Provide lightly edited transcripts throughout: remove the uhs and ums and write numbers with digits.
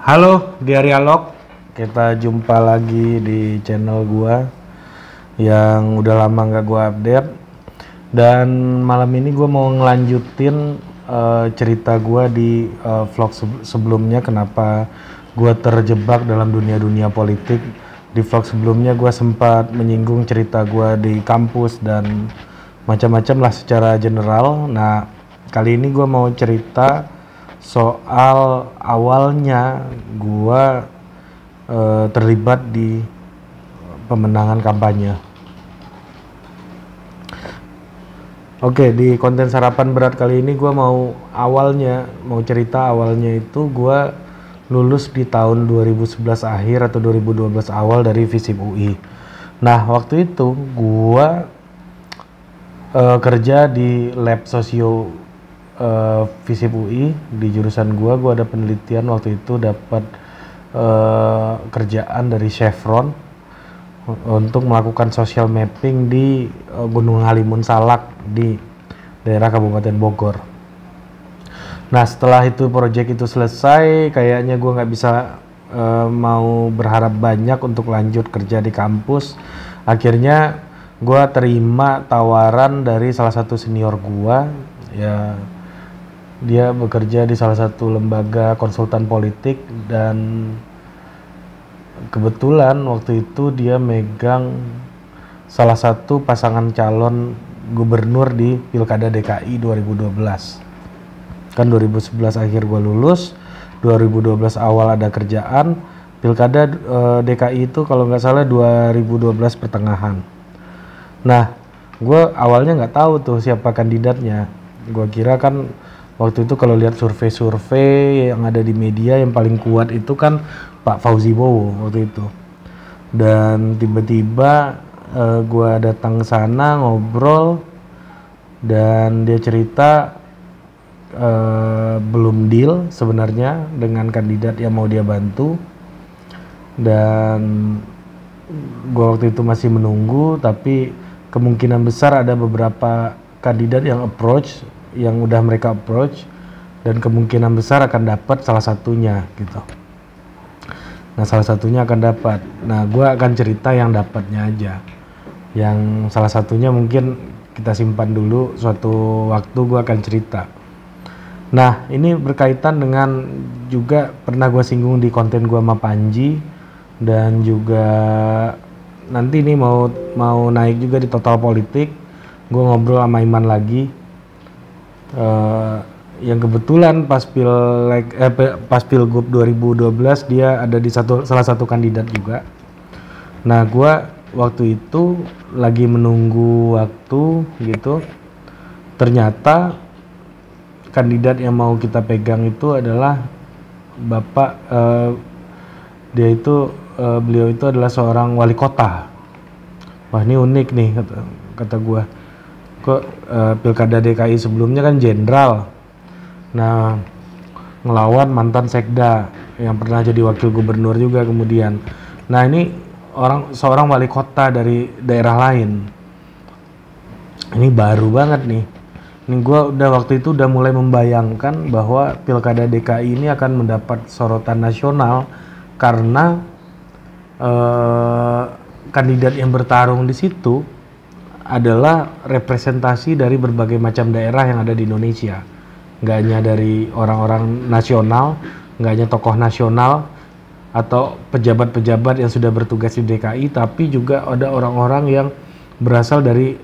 Halo Diarialog, kita jumpa lagi di channel gua yang udah lama nggak gua update. Dan malam ini gua mau ngelanjutin cerita gua di vlog sebelumnya, kenapa gua terjebak dalam dunia politik. Di vlog sebelumnya gua sempat menyinggung cerita gua di kampus dan macam-macam lah secara general. Nah, kali ini gua mau cerita soal awalnya gua terlibat di pemenangan kampanye. Oke, di konten sarapan berat kali ini gua mau cerita awalnya itu gua lulus di tahun 2011 akhir atau 2012 awal dari FISIP UI. Nah, waktu itu gua kerja di lab sosio FISIP UI. Di jurusan gua ada penelitian, waktu itu dapat kerjaan dari Chevron untuk melakukan social mapping di Gunung Halimun Salak di daerah Kabupaten Bogor. Nah, setelah itu proyek itu selesai, kayaknya gua nggak bisa mau berharap banyak untuk lanjut kerja di kampus. Akhirnya gua terima tawaran dari salah satu senior gua, ya dia bekerja di salah satu lembaga konsultan politik, dan kebetulan waktu itu dia megang salah satu pasangan calon gubernur di Pilkada DKI 2012. Kan 2011 akhir gue lulus, 2012 awal ada kerjaan. Pilkada DKI itu kalau nggak salah 2012 pertengahan. Nah, gue awalnya nggak tahu tuh siapa kandidatnya. Gue kira kan waktu itu kalau lihat survei-survei yang ada di media, yang paling kuat itu kan Pak Fauzi Bowo waktu itu. Dan tiba-tiba gua datang ke sana ngobrol, dan dia cerita belum deal sebenarnya dengan kandidat yang mau dia bantu. Dan gua waktu itu masih menunggu, tapi kemungkinan besar ada beberapa kandidat yang udah mereka approach, dan kemungkinan besar akan dapat salah satunya gitu. Nah, salah satunya akan dapat. Nah, gue akan cerita yang dapatnya aja. Yang salah satunya mungkin kita simpan dulu, suatu waktu gue akan cerita. Nah, ini berkaitan dengan juga pernah gue singgung di konten gue sama Panji, dan juga nanti ini mau naik juga di Total Politik. Gue ngobrol sama Iman lagi. Yang kebetulan pas Pilgub 2012 dia ada di salah satu kandidat juga. Nah, gua waktu itu lagi menunggu waktu gitu. Ternyata kandidat yang mau kita pegang itu adalah Bapak beliau itu adalah seorang wali kota. Wah, ini unik nih kata gua. Kok Pilkada DKI sebelumnya kan jenderal, nah ngelawan mantan sekda yang pernah jadi wakil gubernur juga kemudian. Nah, ini seorang wali kota dari daerah lain. Ini baru banget nih. Ini gue waktu itu udah mulai membayangkan bahwa Pilkada DKI ini akan mendapat sorotan nasional karena kandidat yang bertarung di situ adalah representasi dari berbagai macam daerah yang ada di Indonesia. Nggak hanya dari orang-orang nasional, nggak hanya tokoh nasional atau pejabat-pejabat yang sudah bertugas di DKI, tapi juga ada orang-orang yang berasal dari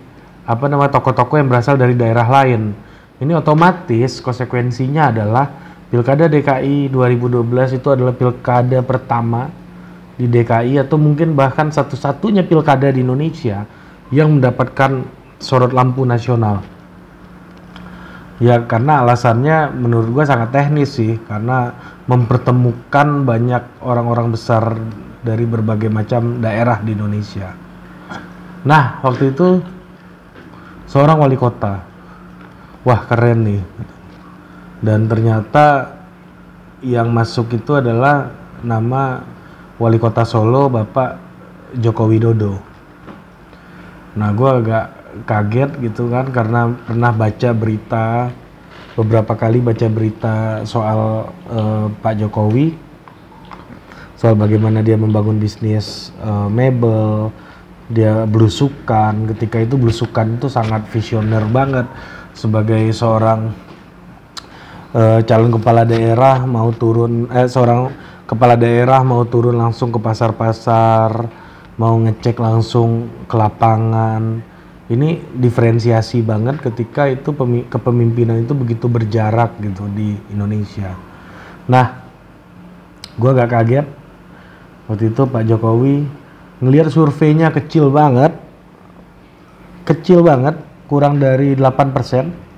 tokoh-tokoh yang berasal dari daerah lain. Ini otomatis konsekuensinya adalah Pilkada DKI 2012 itu adalah pilkada pertama di DKI, atau mungkin bahkan satu-satunya pilkada di Indonesia yang mendapatkan sorot lampu nasional. Ya, karena alasannya menurut gue sangat teknis sih, karena mempertemukan banyak orang-orang besar dari berbagai macam daerah di Indonesia. Nah, waktu itu seorang wali kota. Wah, keren nih. Dan ternyata yang masuk itu adalah nama wali kota Solo, Bapak Joko Widodo. Nah, gue agak kaget gitu kan, karena pernah beberapa kali baca berita soal Pak Jokowi. soal bagaimana dia membangun bisnis mebel, dia belusukan. Ketika itu belusukan itu sangat visioner banget sebagai seorang calon kepala daerah mau turun, seorang kepala daerah mau turun langsung ke pasar-pasar, mau ngecek langsung ke lapangan. Ini diferensiasi banget ketika itu kepemimpinan itu begitu berjarak gitu di Indonesia. Nah, gua agak kaget waktu itu Pak Jokowi ngelihat surveinya kecil banget, kurang dari 8%.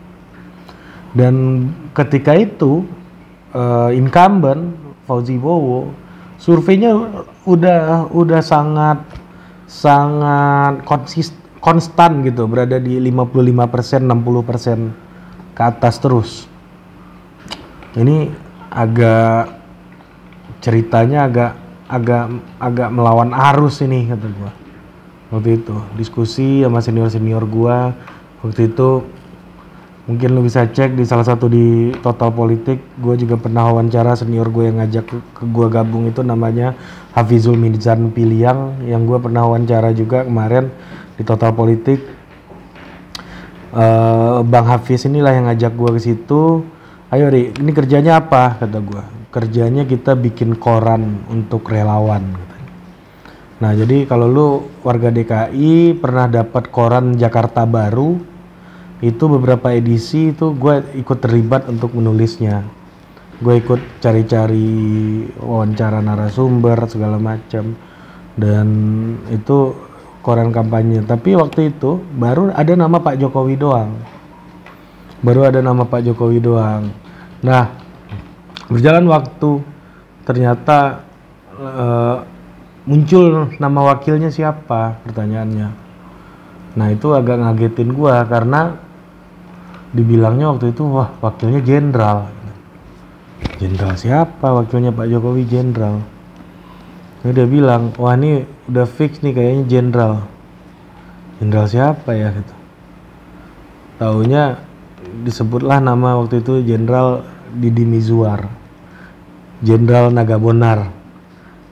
Dan ketika itu incumbent Fauzi Bowo surveinya udah sangat konstan gitu, berada di 55%, 60% ke atas terus. Ini ceritanya agak melawan arus ini, kata gua. Waktu itu diskusi sama senior gua waktu itu. Mungkin lu bisa cek di salah satu di Total Politik. Gue juga pernah wawancara senior gue yang ngajak ke gue gabung itu, namanya Hafizul Mizan Piliang, yang gue pernah wawancara juga kemarin di Total Politik. Bang Hafiz inilah yang ngajak gue ke situ. Ayo Ri, ini kerjanya apa? Kata gue. Kerjanya kita bikin koran untuk relawan. Nah, jadi kalau lu warga DKI pernah dapat koran Jakarta Baru, itu beberapa edisi itu gue ikut terlibat untuk menulisnya. Gue ikut cari-cari wawancara narasumber segala macam, dan itu koran kampanye. Tapi waktu itu baru ada nama Pak Jokowi doang. Nah, berjalan waktu ternyata muncul nama wakilnya siapa, pertanyaannya. Nah, itu agak ngagetin gue karena dibilangnya waktu itu, wah wakilnya jenderal. Jenderal siapa? Wakilnya Pak Jokowi jenderal. Dia bilang, wah ini udah fix nih kayaknya jenderal. Jenderal siapa ya gitu. Taunya disebutlah nama waktu itu Jenderal Didi Mizwar. Jenderal Nagabonar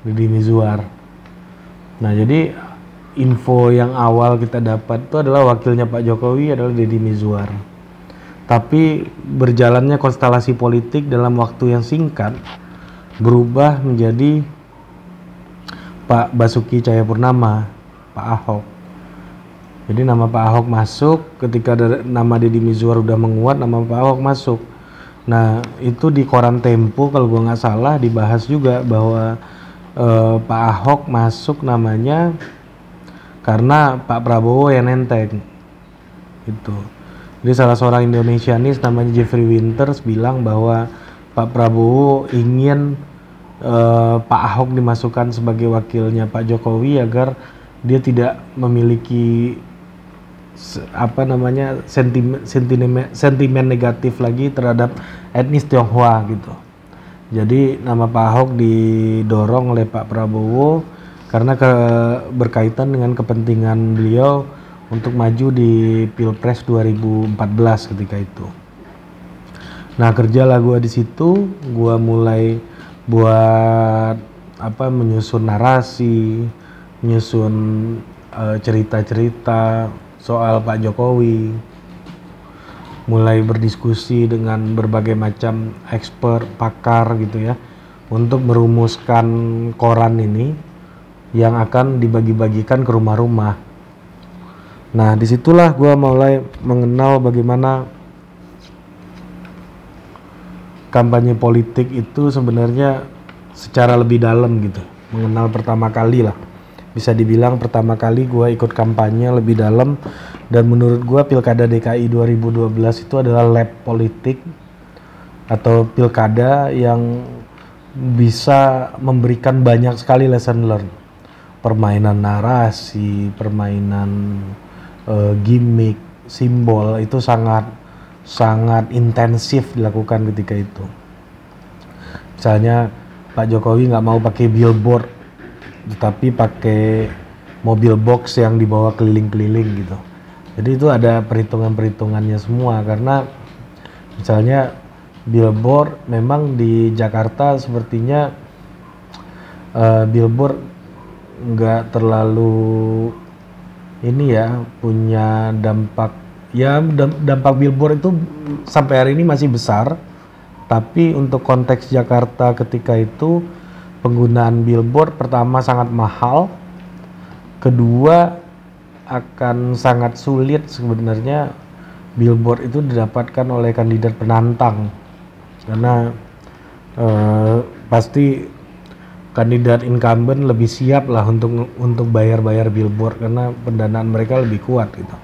Didi Mizwar. Nah, jadi info yang awal kita dapat itu adalah wakilnya Pak Jokowi adalah Didi Mizwar. Tapi berjalannya konstelasi politik dalam waktu yang singkat berubah menjadi Pak Basuki Cahayapurnama, Pak Ahok. Jadi nama Pak Ahok masuk, ketika nama Deddy Mizwar udah menguat, nama Pak Ahok masuk. Nah, itu di koran Tempo kalau gue nggak salah dibahas juga bahwa Pak Ahok masuk namanya karena Pak Prabowo yang nenteng. Gitu. Jadi salah seorang Indonesianis namanya Jeffrey Winters bilang bahwa Pak Prabowo ingin Pak Ahok dimasukkan sebagai wakilnya Pak Jokowi agar dia tidak memiliki sentimen negatif lagi terhadap etnis Tionghoa gitu. Jadi nama Pak Ahok didorong oleh Pak Prabowo karena berkaitan dengan kepentingan beliau untuk maju di Pilpres 2014 ketika itu. Nah, kerjalah gue di situ, gue mulai buat menyusun narasi, menyusun cerita-cerita soal Pak Jokowi, mulai berdiskusi dengan berbagai macam expert, pakar gitu ya, untuk merumuskan koran ini yang akan dibagi-bagikan ke rumah-rumah. Nah, disitulah gue mulai mengenal bagaimana kampanye politik itu sebenarnya secara lebih dalam gitu. Mengenal pertama kali lah. Bisa dibilang pertama kali gue ikut kampanye lebih dalam, dan menurut gue Pilkada DKI 2012 itu adalah lab politik atau pilkada yang bisa memberikan banyak sekali lesson learn. Permainan narasi, permainan gimmick, simbol itu sangat intensif dilakukan ketika itu. Misalnya Pak Jokowi nggak mau pakai billboard, tetapi pakai mobil box yang dibawa keliling-keliling gitu. Jadi itu ada perhitungan-perhitungannya semua, karena misalnya billboard memang di Jakarta sepertinya billboard nggak terlalu ini ya punya dampak ya dampak billboard itu sampai hari ini masih besar, tapi untuk konteks Jakarta ketika itu penggunaan billboard pertama sangat mahal, kedua akan sangat sulit sebenarnya billboard itu didapatkan oleh kandidat penantang karena pasti kandidat incumbent lebih siap lah untuk bayar billboard karena pendanaan mereka lebih kuat gitu.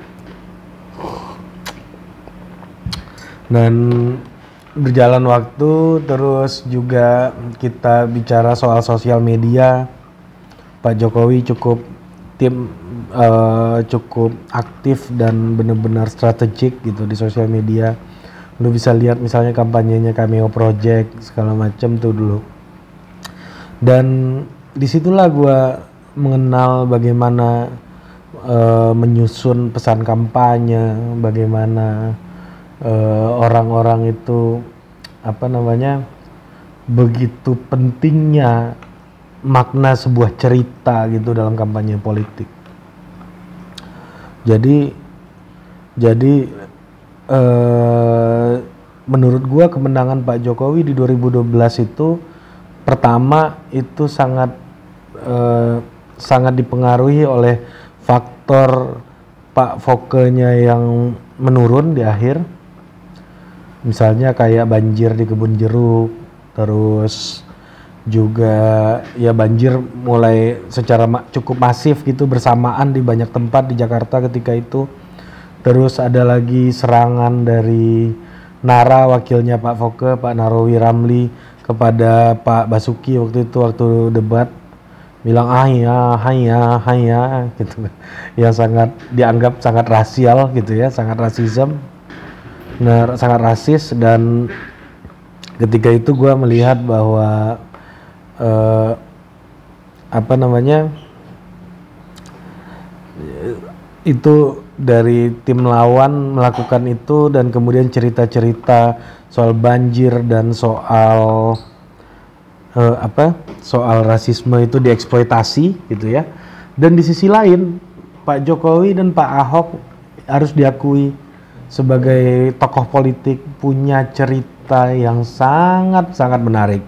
Dan berjalan waktu terus juga kita bicara soal sosial media, Pak Jokowi cukup aktif dan benar-benar strategik gitu di sosial media. Lu bisa lihat misalnya kampanyenya Cameo Project segala macam tuh dulu. Dan disitulah gue mengenal bagaimana menyusun pesan kampanye, bagaimana orang-orang itu begitu pentingnya makna sebuah cerita gitu dalam kampanye politik. Jadi menurut gua kemenangan Pak Jokowi di 2012 itu pertama itu sangat dipengaruhi oleh faktor Pak Foke-nya yang menurun di akhir. Misalnya kayak banjir di Kebun Jeruk, terus juga ya banjir mulai secara cukup masif gitu bersamaan di banyak tempat di Jakarta ketika itu. Terus ada lagi serangan dari Nara, wakilnya Pak Foke, Pak Narowi Ramli kepada Pak Basuki waktu debat, bilang haya gitu, yang sangat dianggap sangat rasial gitu ya, sangat rasisme. Sangat rasis. Dan ketika itu gue melihat bahwa itu dari tim lawan melakukan itu, dan kemudian cerita-cerita soal banjir dan soal soal rasisme itu dieksploitasi gitu ya. Dan di sisi lain Pak Jokowi dan Pak Ahok harus diakui sebagai tokoh politik punya cerita yang sangat-sangat menarik.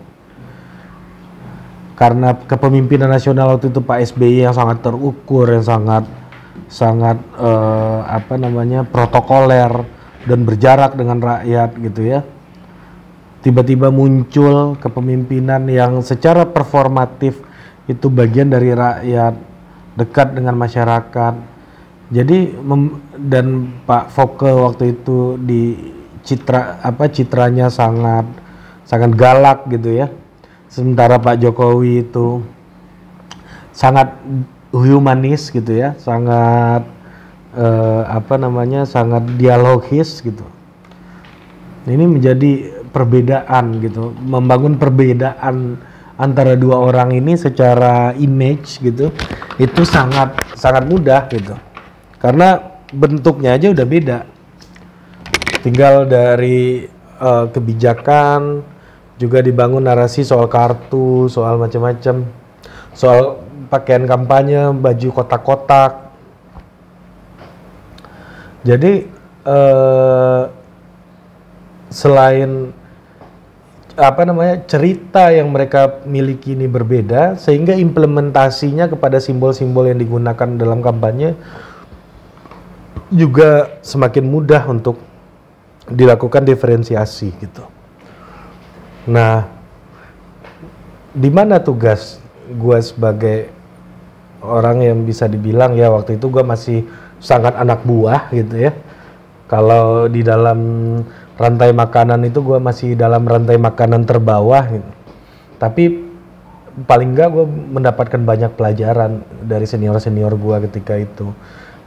Karena kepemimpinan nasional waktu itu Pak SBY yang sangat terukur, yang sangat protokoler dan berjarak dengan rakyat gitu ya. Tiba-tiba muncul kepemimpinan yang secara performatif itu bagian dari rakyat, dekat dengan masyarakat. Jadi dan Pak Foke waktu itu citranya sangat galak gitu ya. Sementara Pak Jokowi itu sangat humanis gitu ya, sangat sangat dialogis gitu. Ini menjadi perbedaan gitu, membangun perbedaan antara dua orang ini secara image gitu, itu sangat mudah gitu. Karena bentuknya aja udah beda. Tinggal dari kebijakan, juga dibangun narasi soal kartu, soal macam-macam, soal pakaian kampanye, baju kotak-kotak. Jadi selain cerita yang mereka miliki ini berbeda, sehingga implementasinya kepada simbol-simbol yang digunakan dalam kampanye juga semakin mudah untuk dilakukan diferensiasi gitu. Nah, di mana tugas gue sebagai orang yang bisa dibilang ya waktu itu gue masih sangat anak buah gitu ya. Kalau di dalam rantai makanan itu gue masih dalam rantai makanan terbawah gitu. Tapi paling enggak gue mendapatkan banyak pelajaran dari senior-senior gue ketika itu.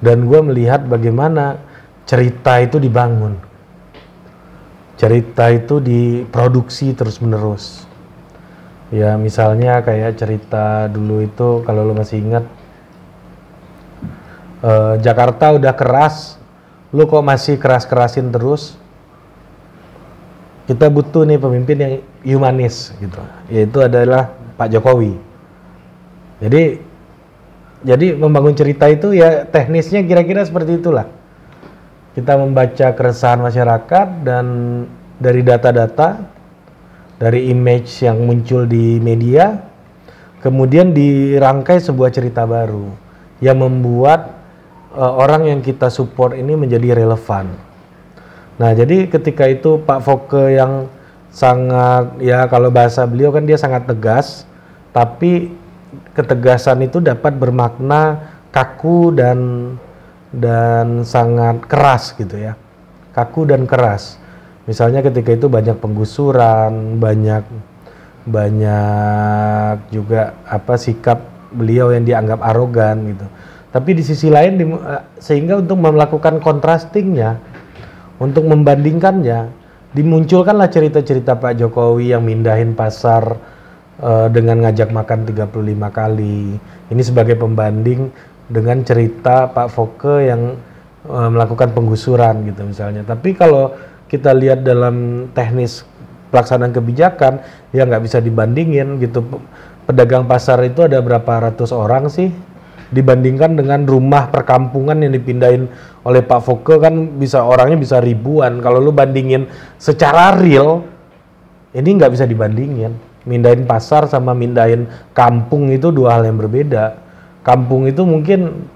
Dan gue melihat bagaimana cerita itu dibangun. Cerita itu diproduksi terus-menerus. Ya misalnya kayak cerita dulu itu, kalau lo masih ingat, Jakarta udah keras, lo kok masih keras-kerasin terus? Kita butuh nih pemimpin yang humanis gitu. Yaitu adalah Pak Jokowi. Jadi membangun cerita itu ya teknisnya kira-kira seperti itulah. Kita membaca keresahan masyarakat dan dari data-data, dari image yang muncul di media, kemudian dirangkai sebuah cerita baru yang membuat orang yang kita support ini menjadi relevan. Nah, jadi ketika itu Pak Foke yang sangat, ya kalau bahasa beliau kan dia sangat tegas, tapi ketegasan itu dapat bermakna kaku dan sangat keras gitu ya. Kaku dan keras. Misalnya ketika itu banyak penggusuran, banyak juga sikap beliau yang dianggap arogan gitu. Tapi di sisi lain sehingga untuk melakukan contrastingnya, untuk membandingkannya, dimunculkanlah cerita-cerita Pak Jokowi yang mindahin pasar dengan ngajak makan 35 kali. Ini sebagai pembanding dengan cerita Pak Foke yang melakukan penggusuran gitu misalnya. Tapi kalau kita lihat dalam teknis pelaksanaan kebijakan, ya nggak bisa dibandingin gitu. Pedagang pasar itu ada berapa ratus orang sih, dibandingkan dengan rumah perkampungan yang dipindahin oleh Pak Foke kan orangnya bisa ribuan. Kalau lu bandingin secara real, ini nggak bisa dibandingin. Mindahin pasar sama mindahin kampung itu dua hal yang berbeda. Kampung itu mungkin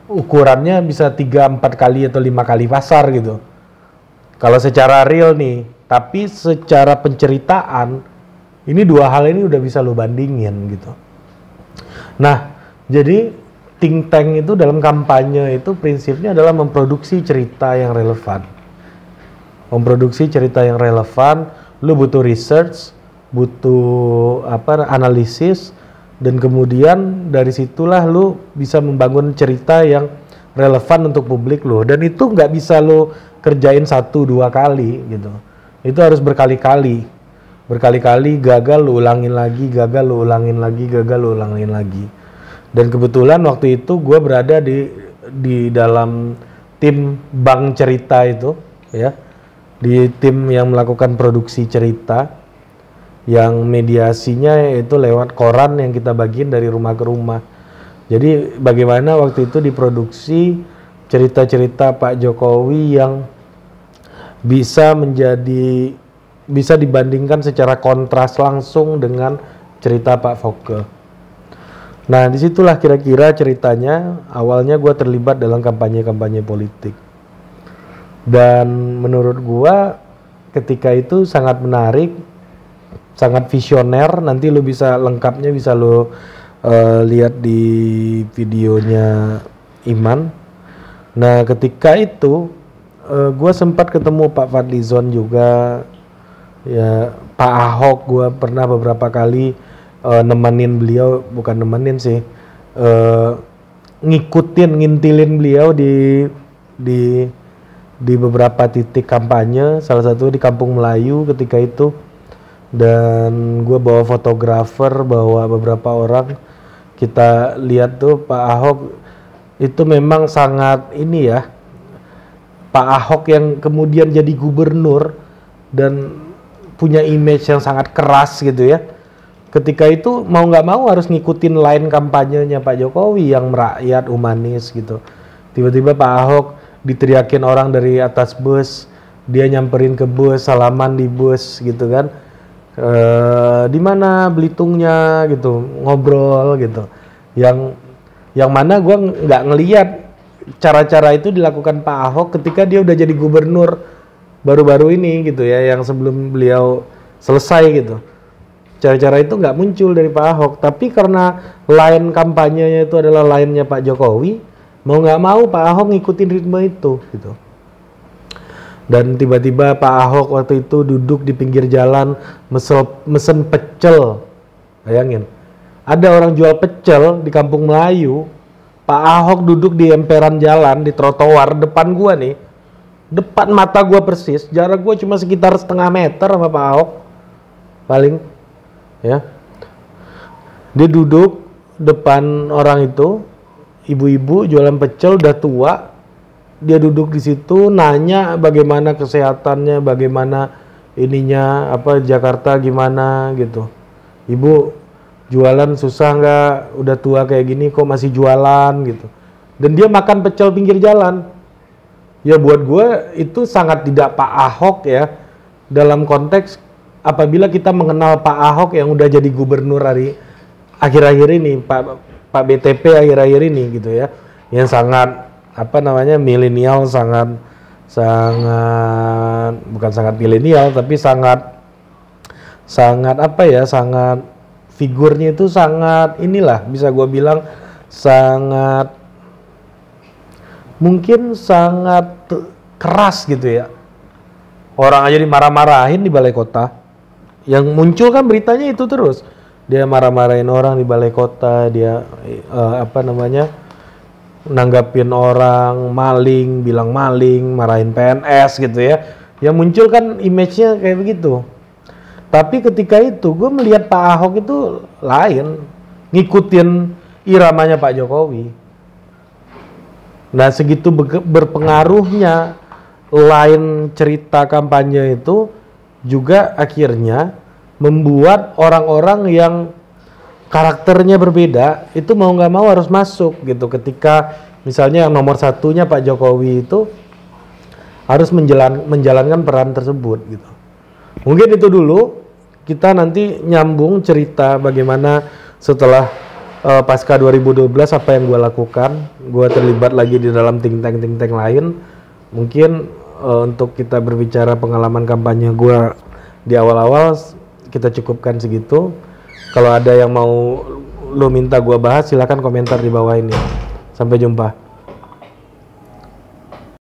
ukurannya bisa 3-4 kali atau 5 kali pasar gitu. Kalau secara real nih, tapi secara penceritaan, ini dua hal ini udah bisa lu bandingin gitu. Nah, jadi think tank itu dalam kampanye itu prinsipnya adalah memproduksi cerita yang relevan. Memproduksi cerita yang relevan, lu butuh research, butuh analisis, dan kemudian dari situlah lu bisa membangun cerita yang relevan untuk publik lu. Dan itu nggak bisa lu kerjain 1-2 kali gitu. Itu harus berkali-kali gagal lu ulangin lagi, gagal lu ulangin lagi, gagal lu ulangin lagi. Dan kebetulan waktu itu gue berada di dalam tim bank cerita itu ya, di tim yang melakukan produksi cerita, yang mediasinya itu lewat koran yang kita bagiin dari rumah ke rumah. Jadi bagaimana waktu itu diproduksi cerita-cerita Pak Jokowi yang bisa dibandingkan secara kontras langsung dengan cerita Pak Foke. Nah, disitulah kira-kira ceritanya. Awalnya gue terlibat dalam kampanye-kampanye politik. Dan menurut gue ketika itu sangat menarik, sangat visioner. Nanti lu bisa lengkapnya bisa lu lihat di videonya Iman. Nah, ketika itu gue sempat ketemu Pak Fadlizon juga, ya Pak Ahok. Gue pernah beberapa kali nemenin beliau, bukan nemenin sih, ngintilin beliau di beberapa titik kampanye, salah satu di Kampung Melayu ketika itu. Dan gue bawa fotografer, bawa beberapa orang, kita lihat tuh Pak Ahok itu memang sangat ini ya, Pak Ahok yang kemudian jadi gubernur dan punya image yang sangat keras gitu ya. Ketika itu mau nggak mau harus ngikutin line kampanyenya Pak Jokowi yang merakyat, humanis gitu. Tiba-tiba Pak Ahok diteriakin orang dari atas bus, dia nyamperin ke bus, salaman di bus gitu kan. Di mana Belitungnya gitu, ngobrol gitu. Yang mana gue nggak ngelihat cara-cara itu dilakukan Pak Ahok ketika dia udah jadi gubernur baru-baru ini gitu ya, yang sebelum beliau selesai gitu. Cara-cara itu nggak muncul dari Pak Ahok, tapi karena line kampanyenya itu adalah line-nya Pak Jokowi, mau nggak mau Pak Ahok ngikutin ritme itu gitu. Dan tiba-tiba Pak Ahok waktu itu duduk di pinggir jalan mesen pecel. Bayangin, ada orang jual pecel di Kampung Melayu, Pak Ahok duduk di emperan jalan, di trotoar depan gua nih, depan mata gua persis, jarak gua cuma sekitar setengah meter sama Pak Ahok paling ya. Dia duduk depan orang itu, ibu-ibu jualan pecel udah tua. Dia duduk di situ nanya bagaimana kesehatannya, bagaimana ininya, Jakarta gimana gitu. Ibu jualan susah nggak, udah tua kayak gini kok masih jualan gitu. Dan dia makan pecel pinggir jalan. Ya buat gue itu sangat tidak Pak Ahok ya, dalam konteks apabila kita mengenal Pak Ahok yang udah jadi gubernur hari akhir-akhir ini, Pak BTP akhir-akhir ini gitu ya, yang sangat apa namanya milenial, sangat bukan sangat milenial tapi sangat apa ya, sangat figurnya itu sangat inilah bisa gue bilang sangat mungkin sangat keras gitu ya. Orang aja dimarah-marahin di balai kota. Yang muncul kan beritanya itu terus. Dia marah-marahin orang di balai kota, dia apa namanya? Nanggapin orang maling, bilang maling, marahin PNS gitu ya. Yang muncul kan image-nya kayak begitu. Tapi ketika itu gue melihat Pak Ahok itu lain, ngikutin iramanya Pak Jokowi. Nah segitu berpengaruhnya lain cerita kampanye itu juga akhirnya membuat orang-orang yang karakternya berbeda itu mau nggak mau harus masuk gitu. Ketika misalnya yang nomor satunya Pak Jokowi itu harus menjalankan peran tersebut gitu. Mungkin itu dulu, kita nanti nyambung cerita bagaimana setelah pasca 2012 apa yang gue lakukan. Gue terlibat lagi di dalam think tank lain. Mungkin untuk kita berbicara pengalaman kampanye gue di awal-awal kita cukupkan segitu. Kalau ada yang mau lo minta gue bahas silakan komentar di bawah ini. Sampai jumpa.